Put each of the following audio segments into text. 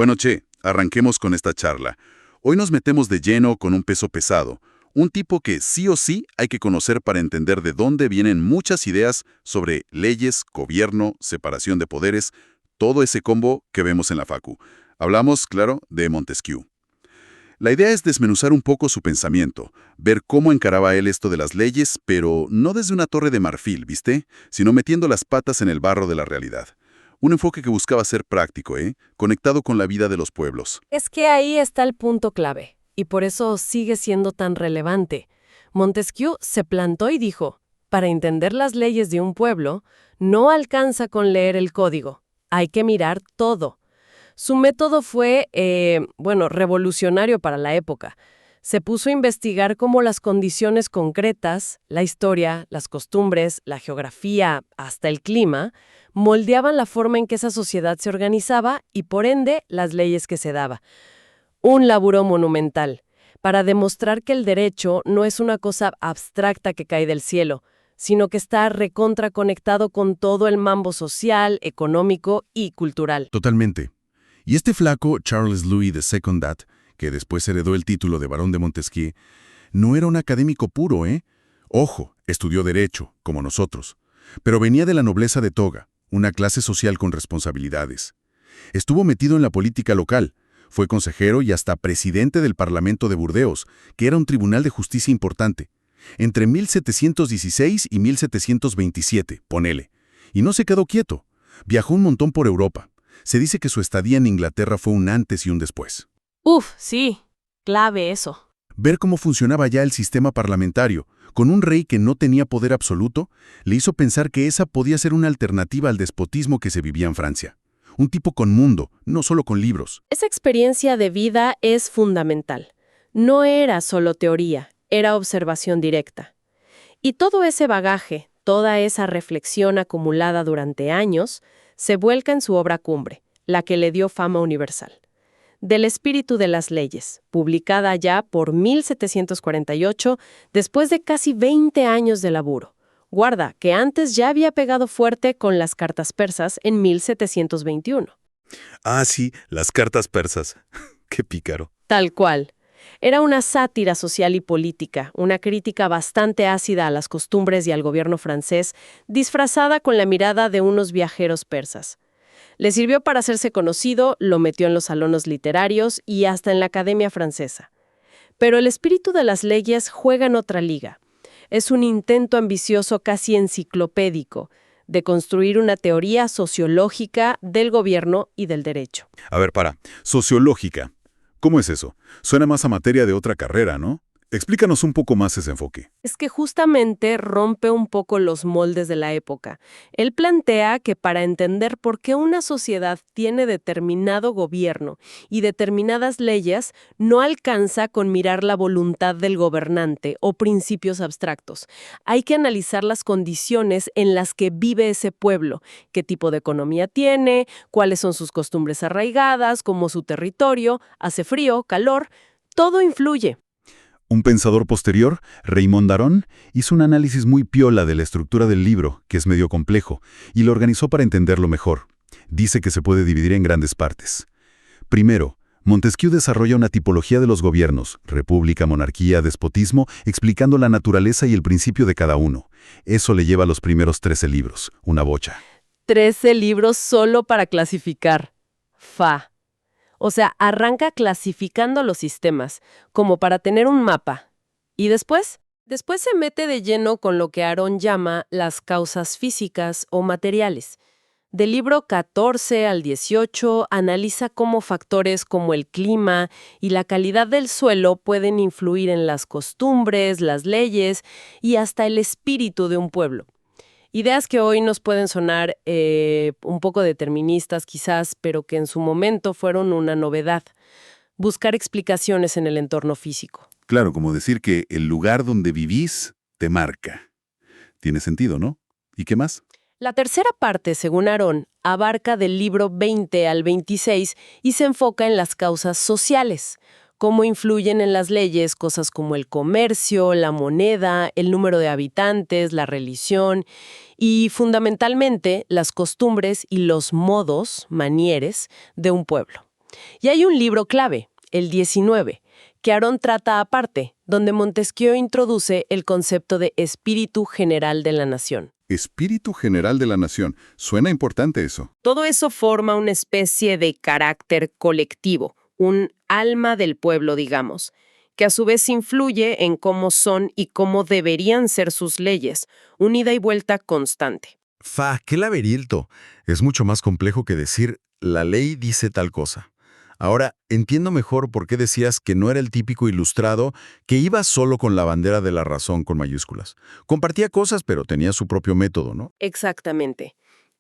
Bueno, Che, arranquemos con esta charla. Hoy nos metemos de lleno con un peso pesado, un tipo que sí o sí hay que conocer para entender de dónde vienen muchas ideas sobre leyes, gobierno, separación de poderes, todo ese combo que vemos en la Facu. Hablamos, claro, de Montesquieu. La idea es desmenuzar un poco su pensamiento, ver cómo encaraba él esto de las leyes, pero no desde una torre de marfil, ¿viste? Sino metiendo las patas en el barro de la realidad. Un enfoque que buscaba ser práctico, conectado con la vida de los pueblos. Es que ahí está el punto clave, y por eso sigue siendo tan relevante. Montesquieu se plantó y dijo, para entender las leyes de un pueblo, no alcanza con leer el código, hay que mirar todo. Su método fue, revolucionario para la época. Se puso a investigar cómo las condiciones concretas, la historia, las costumbres, la geografía, hasta el clima, moldeaban la forma en que esa sociedad se organizaba y, por ende, las leyes que se daba. Un laburo monumental, para demostrar que el derecho no es una cosa abstracta que cae del cielo, sino que está recontraconectado con todo el mambo social, económico y cultural. Totalmente. Y este flaco, Charles Louis de Secondat, que después heredó el título de barón de Montesquieu, no era un académico puro, ¿eh? Ojo, estudió Derecho, como nosotros, pero venía de la nobleza de toga, una clase social con responsabilidades. Estuvo metido en la política local, fue consejero y hasta presidente del Parlamento de Burdeos, que era un tribunal de justicia importante, entre 1716 y 1727, ponele. Y no se quedó quieto, viajó un montón por Europa. Se dice que su estadía en Inglaterra fue un antes y un después. Sí, clave eso. Ver cómo funcionaba ya el sistema parlamentario, con un rey que no tenía poder absoluto, le hizo pensar que esa podía ser una alternativa al despotismo que se vivía en Francia. Un tipo con mundo, no solo con libros. Esa experiencia de vida es fundamental. No era solo teoría, era observación directa. Y todo ese bagaje, toda esa reflexión acumulada durante años, se vuelca en su obra cumbre, la que le dio fama universal. Del espíritu de las leyes, publicada ya por 1748, después de casi 20 años de laburo. Guarda, que antes ya había pegado fuerte con las cartas persas en 1721. Ah, sí, las cartas persas. Qué pícaro. Tal cual. Era una sátira social y política, una crítica bastante ácida a las costumbres y al gobierno francés, disfrazada con la mirada de unos viajeros persas. Le sirvió para hacerse conocido, lo metió en los salones literarios y hasta en la Academia Francesa. Pero el espíritu de las leyes juega en otra liga. Es un intento ambicioso casi enciclopédico de construir una teoría sociológica del gobierno y del derecho. A ver, sociológica. ¿Cómo es eso? Suena más a materia de otra carrera, ¿no? Explícanos un poco más ese enfoque. Es que justamente rompe un poco los moldes de la época. Él plantea que para entender por qué una sociedad tiene determinado gobierno y determinadas leyes, no alcanza con mirar la voluntad del gobernante o principios abstractos. Hay que analizar las condiciones en las que vive ese pueblo, qué tipo de economía tiene, cuáles son sus costumbres arraigadas, cómo su territorio, hace frío, calor, todo influye. Un pensador posterior, Raymond Aron, hizo un análisis muy piola de la estructura del libro, que es medio complejo, y lo organizó para entenderlo mejor. Dice que se puede dividir en grandes partes. Primero, Montesquieu desarrolla una tipología de los gobiernos, república, monarquía, despotismo, explicando la naturaleza y el principio de cada uno. Eso le lleva a los primeros 13 libros, una bocha. 13 libros solo para clasificar. O sea, arranca clasificando los sistemas, como para tener un mapa. ¿Y después? Después se mete de lleno con lo que Aron llama las causas físicas o materiales. Del libro 14 al 18 analiza cómo factores como el clima y la calidad del suelo pueden influir en las costumbres, las leyes y hasta el espíritu de un pueblo. Ideas que hoy nos pueden sonar un poco deterministas quizás, pero que en su momento fueron una novedad. Buscar explicaciones en el entorno físico. Claro, como decir que el lugar donde vivís te marca. Tiene sentido, ¿no? ¿Y qué más? La tercera parte, según Aron, abarca del libro 20 al 26 y se enfoca en las causas sociales. Cómo influyen en las leyes cosas como el comercio, la moneda, el número de habitantes, la religión y, fundamentalmente, las costumbres y los modos, manieres, de un pueblo. Y hay un libro clave, el 19, que Aron trata aparte, donde Montesquieu introduce el concepto de espíritu general de la nación. Espíritu general de la nación. Suena importante eso. Todo eso forma una especie de carácter colectivo, un alma del pueblo, digamos, que a su vez influye en cómo son y cómo deberían ser sus leyes, un ida y vuelta constante. ¡Qué laberinto! Es mucho más complejo que decir, la ley dice tal cosa. Ahora, entiendo mejor por qué decías que no era el típico ilustrado que iba solo con la bandera de la razón con mayúsculas. Compartía cosas, pero tenía su propio método, ¿no? Exactamente.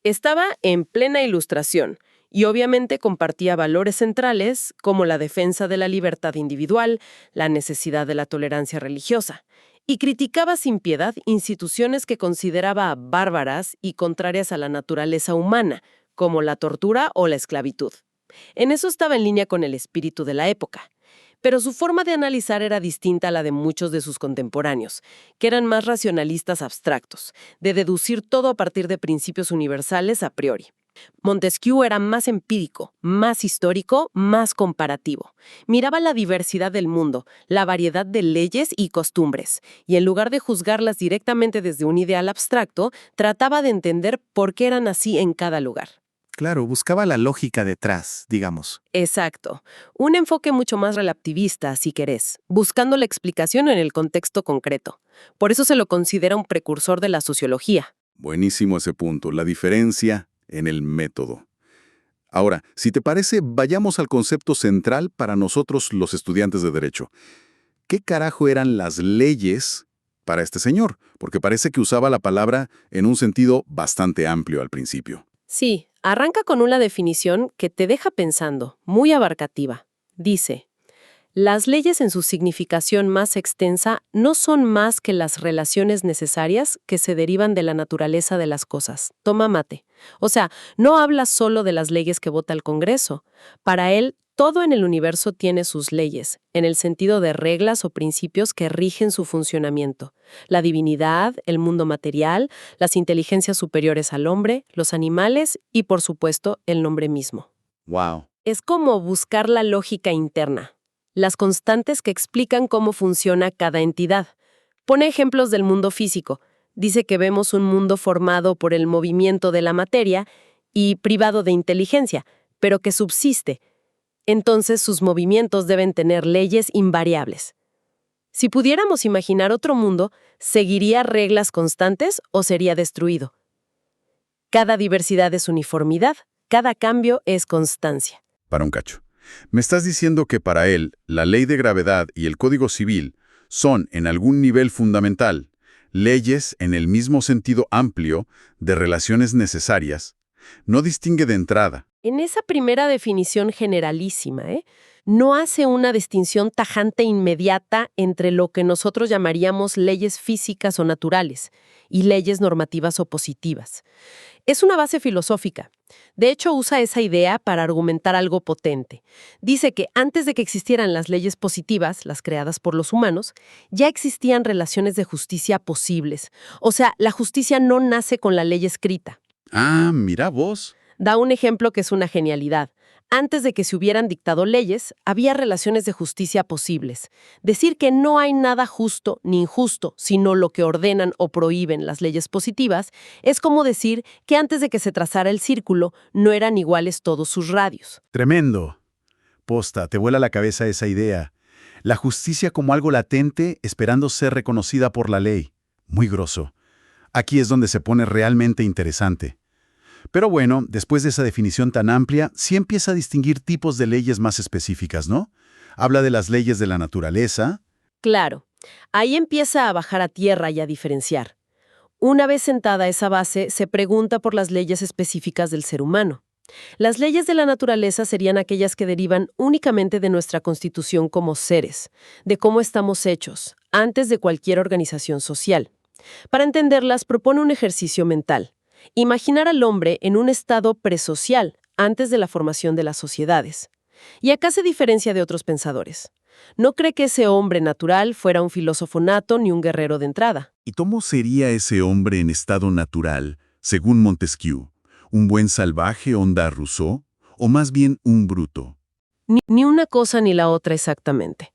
Estaba en plena ilustración y obviamente compartía valores centrales como la defensa de la libertad individual, la necesidad de la tolerancia religiosa, y criticaba sin piedad instituciones que consideraba bárbaras y contrarias a la naturaleza humana, como la tortura o la esclavitud. En eso estaba en línea con el espíritu de la época. Pero su forma de analizar era distinta a la de muchos de sus contemporáneos, que eran más racionalistas abstractos, de deducir todo a partir de principios universales a priori. Montesquieu era más empírico, más histórico, más comparativo. Miraba la diversidad del mundo, la variedad de leyes y costumbres, y en lugar de juzgarlas directamente desde un ideal abstracto, trataba de entender por qué eran así en cada lugar. Claro, buscaba la lógica detrás, digamos. Exacto. Un enfoque mucho más relativista, si querés, buscando la explicación en el contexto concreto. Por eso se lo considera un precursor de la sociología. Buenísimo ese punto, la diferencia en el método. Ahora, si te parece, vayamos al concepto central para nosotros los estudiantes de Derecho. ¿Qué carajo eran las leyes para este señor? Porque parece que usaba la palabra en un sentido bastante amplio al principio. Sí, arranca con una definición que te deja pensando, muy abarcativa. Dice, las leyes en su significación más extensa no son más que las relaciones necesarias que se derivan de la naturaleza de las cosas. Toma mate. O sea, no habla solo de las leyes que vota el Congreso. Para él, todo en el universo tiene sus leyes, en el sentido de reglas o principios que rigen su funcionamiento. La divinidad, el mundo material, las inteligencias superiores al hombre, los animales y, por supuesto, el nombre mismo. Wow. Es como buscar la lógica interna, las constantes que explican cómo funciona cada entidad. Pone ejemplos del mundo físico. Dice que vemos un mundo formado por el movimiento de la materia y privado de inteligencia, pero que subsiste. Entonces sus movimientos deben tener leyes invariables. Si pudiéramos imaginar otro mundo, ¿seguiría reglas constantes o sería destruido? Cada diversidad es uniformidad, cada cambio es constancia. Para un cacho. Me estás diciendo que para él, la ley de gravedad y el Código Civil son, en algún nivel fundamental, leyes en el mismo sentido amplio de relaciones necesarias. No distingue de entrada. En esa primera definición generalísima, no hace una distinción tajante inmediata entre lo que nosotros llamaríamos leyes físicas o naturales y leyes normativas o positivas. Es una base filosófica. De hecho, usa esa idea para argumentar algo potente. Dice que antes de que existieran las leyes positivas, las creadas por los humanos, ya existían relaciones de justicia posibles. O sea, la justicia no nace con la ley escrita. Ah, mira vos. Da un ejemplo que es una genialidad. Antes de que se hubieran dictado leyes, había relaciones de justicia posibles. Decir que no hay nada justo ni injusto, sino lo que ordenan o prohíben las leyes positivas, es como decir que antes de que se trazara el círculo, no eran iguales todos sus radios. Tremendo. Posta, te vuela la cabeza esa idea. La justicia como algo latente esperando ser reconocida por la ley. Muy grosso. Aquí es donde se pone realmente interesante. Pero bueno, después de esa definición tan amplia, sí empieza a distinguir tipos de leyes más específicas, ¿no? Habla de las leyes de la naturaleza. Claro, ahí empieza a bajar a tierra y a diferenciar. Una vez sentada esa base, se pregunta por las leyes específicas del ser humano. Las leyes de la naturaleza serían aquellas que derivan únicamente de nuestra constitución como seres, de cómo estamos hechos, antes de cualquier organización social. Para entenderlas, propone un ejercicio mental. Imaginar al hombre en un estado presocial, antes de la formación de las sociedades. Y acá se diferencia de otros pensadores. No cree que ese hombre natural fuera un filósofo nato ni un guerrero de entrada. ¿Y cómo sería ese hombre en estado natural, según Montesquieu? ¿Un buen salvaje onda Rousseau? ¿O más bien un bruto? Ni una cosa ni la otra exactamente.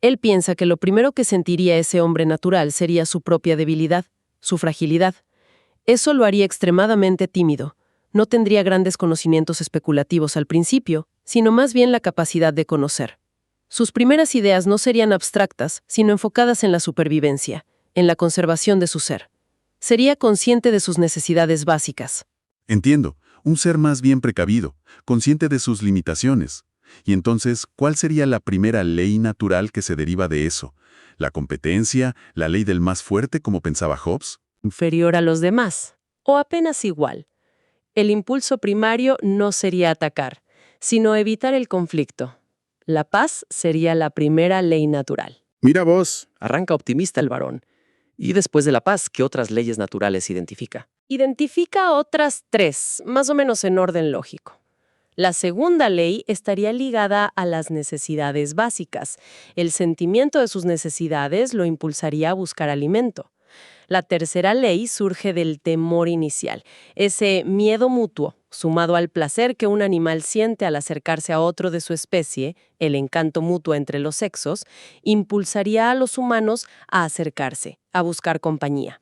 Él piensa que lo primero que sentiría ese hombre natural sería su propia debilidad, su fragilidad. Eso lo haría extremadamente tímido. No tendría grandes conocimientos especulativos al principio, sino más bien la capacidad de conocer. Sus primeras ideas no serían abstractas, sino enfocadas en la supervivencia, en la conservación de su ser. Sería consciente de sus necesidades básicas. Entiendo, un ser más bien precavido, consciente de sus limitaciones. Y entonces, ¿cuál sería la primera ley natural que se deriva de eso? ¿La competencia, la ley del más fuerte, como pensaba Hobbes? Inferior a los demás, o apenas igual. El impulso primario no sería atacar, sino evitar el conflicto. La paz sería la primera ley natural. Mira vos, arranca optimista el varón. Y después de la paz, ¿qué otras leyes naturales identifica? Identifica otras 3, más o menos en orden lógico. La segunda ley estaría ligada a las necesidades básicas. El sentimiento de sus necesidades lo impulsaría a buscar alimento. La tercera ley surge del temor inicial, ese miedo mutuo, sumado al placer que un animal siente al acercarse a otro de su especie, el encanto mutuo entre los sexos, impulsaría a los humanos a acercarse, a buscar compañía.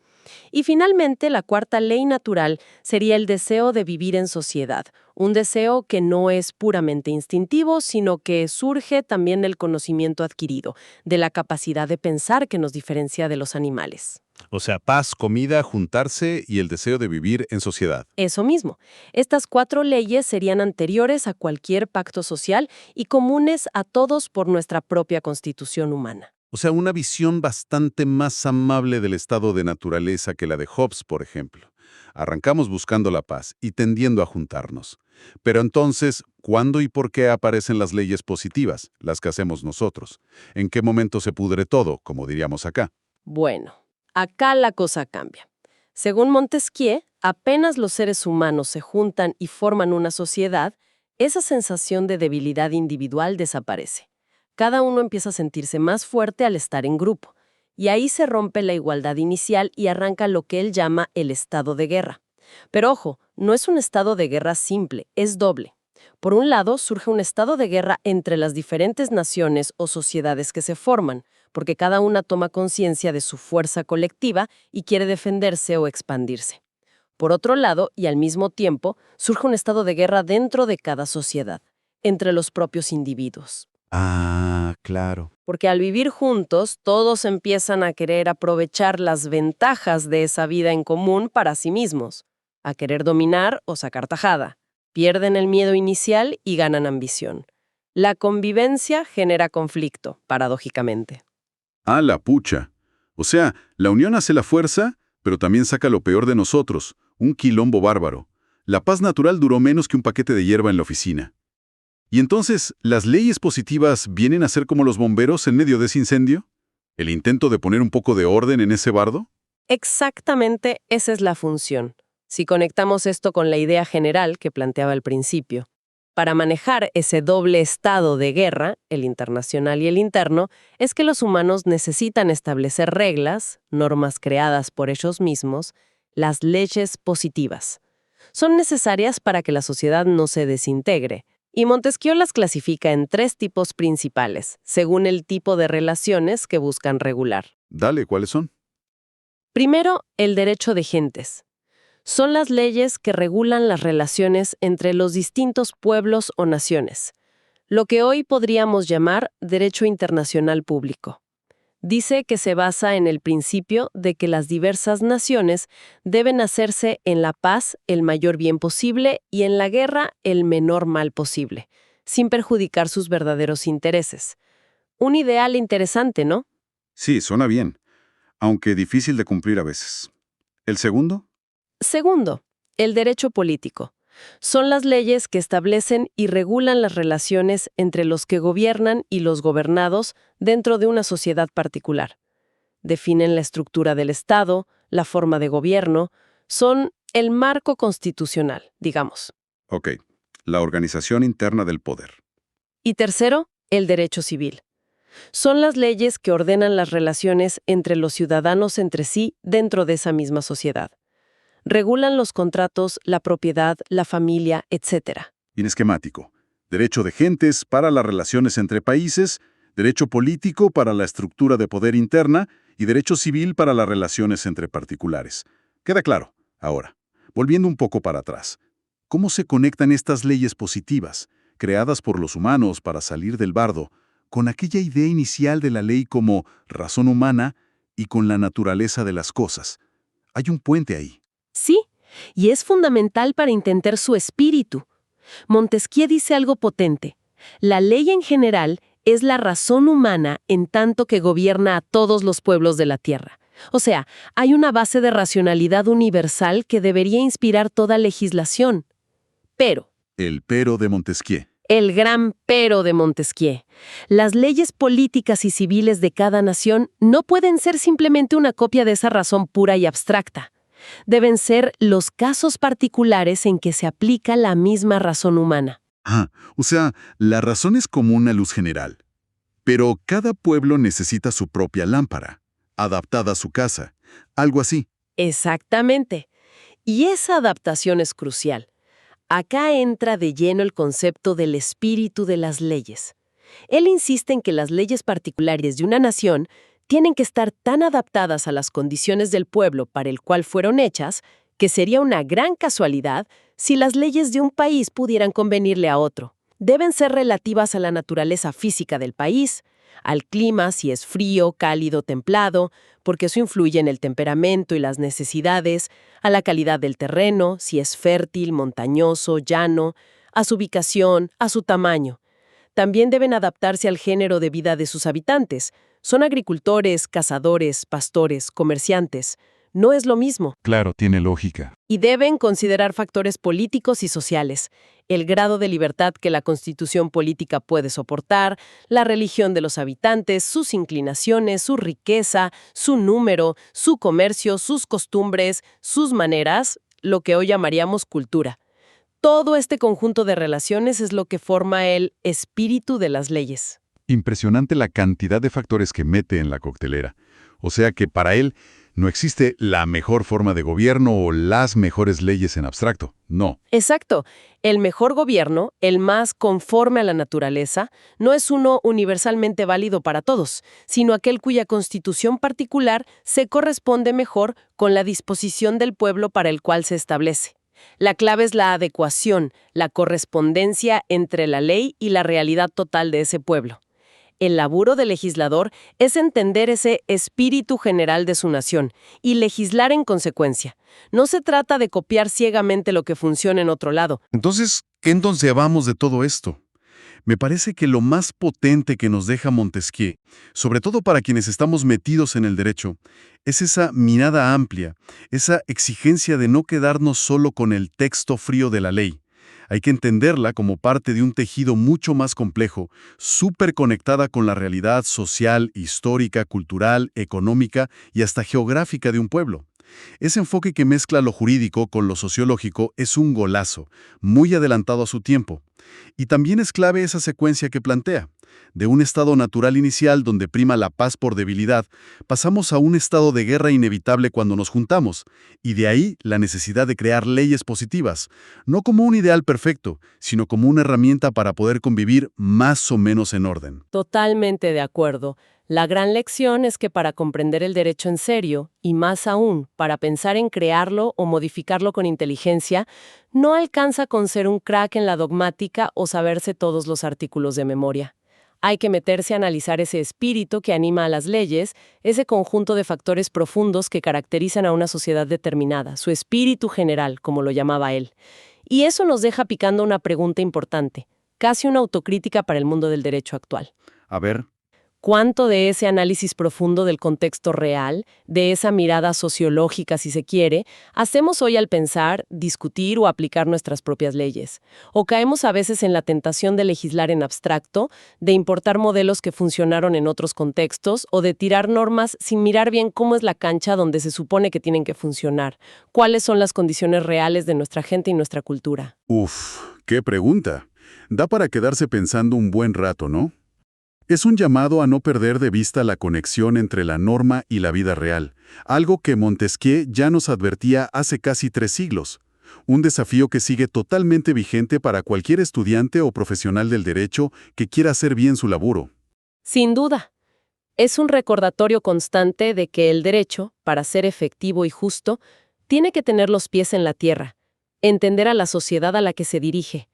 Y finalmente, la cuarta ley natural sería el deseo de vivir en sociedad, un deseo que no es puramente instintivo, sino que surge también del conocimiento adquirido, de la capacidad de pensar que nos diferencia de los animales. O sea, paz, comida, juntarse y el deseo de vivir en sociedad. Eso mismo. Estas 4 leyes serían anteriores a cualquier pacto social y comunes a todos por nuestra propia constitución humana. O sea, una visión bastante más amable del estado de naturaleza que la de Hobbes, por ejemplo. Arrancamos buscando la paz y tendiendo a juntarnos. Pero entonces, ¿cuándo y por qué aparecen las leyes positivas, las que hacemos nosotros? ¿En qué momento se pudre todo, como diríamos acá? Bueno, acá la cosa cambia. Según Montesquieu, apenas los seres humanos se juntan y forman una sociedad, esa sensación de debilidad individual desaparece. Cada uno empieza a sentirse más fuerte al estar en grupo, y ahí se rompe la igualdad inicial y arranca lo que él llama el estado de guerra. Pero ojo, no es un estado de guerra simple, es doble. Por un lado, surge un estado de guerra entre las diferentes naciones o sociedades que se forman, porque cada una toma conciencia de su fuerza colectiva y quiere defenderse o expandirse. Por otro lado, y al mismo tiempo, surge un estado de guerra dentro de cada sociedad, entre los propios individuos. Ah, claro. Porque al vivir juntos, todos empiezan a querer aprovechar las ventajas de esa vida en común para sí mismos, a querer dominar o sacar tajada. Pierden el miedo inicial y ganan ambición. La convivencia genera conflicto, paradójicamente. Ah, la pucha. O sea, la unión hace la fuerza, pero también saca lo peor de nosotros, un quilombo bárbaro. La paz natural duró menos que un paquete de hierba en la oficina. ¿Y entonces las leyes positivas vienen a ser como los bomberos en medio de ese incendio? ¿El intento de poner un poco de orden en ese bardo? Exactamente esa es la función. Si conectamos esto con la idea general que planteaba al principio. Para manejar ese doble estado de guerra, el internacional y el interno, es que los humanos necesitan establecer reglas, normas creadas por ellos mismos, las leyes positivas. Son necesarias para que la sociedad no se desintegre. Y Montesquieu las clasifica en 3 tipos principales, según el tipo de relaciones que buscan regular. Dale, ¿cuáles son? Primero, el derecho de gentes. Son las leyes que regulan las relaciones entre los distintos pueblos o naciones, lo que hoy podríamos llamar derecho internacional público. Dice que se basa en el principio de que las diversas naciones deben hacerse en la paz el mayor bien posible y en la guerra el menor mal posible, sin perjudicar sus verdaderos intereses. Un ideal interesante, ¿no? Sí, suena bien, aunque difícil de cumplir a veces. ¿El segundo? Segundo, el derecho político. Son las leyes que establecen y regulan las relaciones entre los que gobiernan y los gobernados dentro de una sociedad particular. Definen la estructura del Estado, la forma de gobierno, son el marco constitucional, digamos. Ok, la organización interna del poder. Y tercero, el derecho civil. Son las leyes que ordenan las relaciones entre los ciudadanos entre sí dentro de esa misma sociedad. Regulan los contratos, la propiedad, la familia, etc. Inesquemático. derecho de gentes para las relaciones entre países, derecho político para la estructura de poder interna y derecho civil para las relaciones entre particulares. Queda claro. Ahora, volviendo un poco para atrás, ¿cómo se conectan estas leyes positivas, creadas por los humanos para salir del bardo, con aquella idea inicial de la ley como razón humana y con la naturaleza de las cosas? Hay un puente ahí. Sí, y es fundamental para entender su espíritu. Montesquieu dice algo potente. La ley en general es la razón humana en tanto que gobierna a todos los pueblos de la tierra. O sea, hay una base de racionalidad universal que debería inspirar toda legislación. Pero, El pero de Montesquieu. el gran pero de Montesquieu, las leyes políticas y civiles de cada nación no pueden ser simplemente una copia de esa razón pura y abstracta. Deben ser los casos particulares en que se aplica la misma razón humana. O sea, la razón es como una luz general. Pero cada pueblo necesita su propia lámpara, adaptada a su casa, algo así. Exactamente. Y esa adaptación es crucial. Acá entra de lleno el concepto del espíritu de las leyes. Él insiste en que las leyes particulares de una nación tienen que estar tan adaptadas a las condiciones del pueblo para el cual fueron hechas, que sería una gran casualidad si las leyes de un país pudieran convenirle a otro. Deben ser relativas a la naturaleza física del país, al clima, si es frío, cálido, templado, porque eso influye en el temperamento y las necesidades, a la calidad del terreno, si es fértil, montañoso, llano, a su ubicación, a su tamaño. También deben adaptarse al género de vida de sus habitantes. Son agricultores, cazadores, pastores, comerciantes. No es lo mismo. Claro, tiene lógica. Y deben considerar factores políticos y sociales, el grado de libertad que la constitución política puede soportar, la religión de los habitantes, sus inclinaciones, su riqueza, su número, su comercio, sus costumbres, sus maneras, lo que hoy llamaríamos cultura. Todo este conjunto de relaciones es lo que forma el espíritu de las leyes. Impresionante la cantidad de factores que mete en la coctelera. O sea que para él no existe la mejor forma de gobierno o las mejores leyes en abstracto. No. Exacto. El mejor gobierno, el más conforme a la naturaleza, no es uno universalmente válido para todos, sino aquel cuya constitución particular se corresponde mejor con la disposición del pueblo para el cual se establece. La clave es la adecuación, la correspondencia entre la ley y la realidad total de ese pueblo. El laburo del legislador es entender ese espíritu general de su nación y legislar en consecuencia. No se trata de copiar ciegamente lo que funciona en otro lado. Entonces, ¿qué vamos de todo esto? Me parece que lo más potente que nos deja Montesquieu, sobre todo para quienes estamos metidos en el derecho, es esa mirada amplia, esa exigencia de no quedarnos solo con el texto frío de la ley. Hay que entenderla como parte de un tejido mucho más complejo, súper conectada con la realidad social, histórica, cultural, económica y hasta geográfica de un pueblo. Ese enfoque que mezcla lo jurídico con lo sociológico es un golazo, muy adelantado a su tiempo. Y también es clave esa secuencia que plantea. De un estado natural inicial donde prima la paz por debilidad, pasamos a un estado de guerra inevitable cuando nos juntamos, y de ahí la necesidad de crear leyes positivas, no como un ideal perfecto, sino como una herramienta para poder convivir más o menos en orden. Totalmente de acuerdo. La gran lección es que para comprender el derecho en serio, y más aún, para pensar en crearlo o modificarlo con inteligencia, no alcanza con ser un crack en la dogmática o saberse todos los artículos de memoria. Hay que meterse a analizar ese espíritu que anima a las leyes, ese conjunto de factores profundos que caracterizan a una sociedad determinada, su espíritu general, como lo llamaba él. Y eso nos deja picando una pregunta importante, casi una autocrítica para el mundo del derecho actual. A ver. ¿Cuánto de ese análisis profundo del contexto real, de esa mirada sociológica si se quiere, hacemos hoy al pensar, discutir o aplicar nuestras propias leyes? ¿O caemos a veces en la tentación de legislar en abstracto, de importar modelos que funcionaron en otros contextos o de tirar normas sin mirar bien cómo es la cancha donde se supone que tienen que funcionar? ¿Cuáles son las condiciones reales de nuestra gente y nuestra cultura? ¡Qué pregunta! Da para quedarse pensando un buen rato, ¿no? Es un llamado a no perder de vista la conexión entre la norma y la vida real, algo que Montesquieu ya nos advertía hace casi 3 siglos. Un desafío que sigue totalmente vigente para cualquier estudiante o profesional del derecho que quiera hacer bien su laburo. Sin duda. Es un recordatorio constante de que el derecho, para ser efectivo y justo, tiene que tener los pies en la tierra, entender a la sociedad a la que se dirige.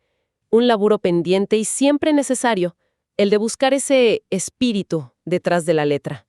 Un laburo pendiente y siempre necesario, el de buscar ese espíritu detrás de la letra.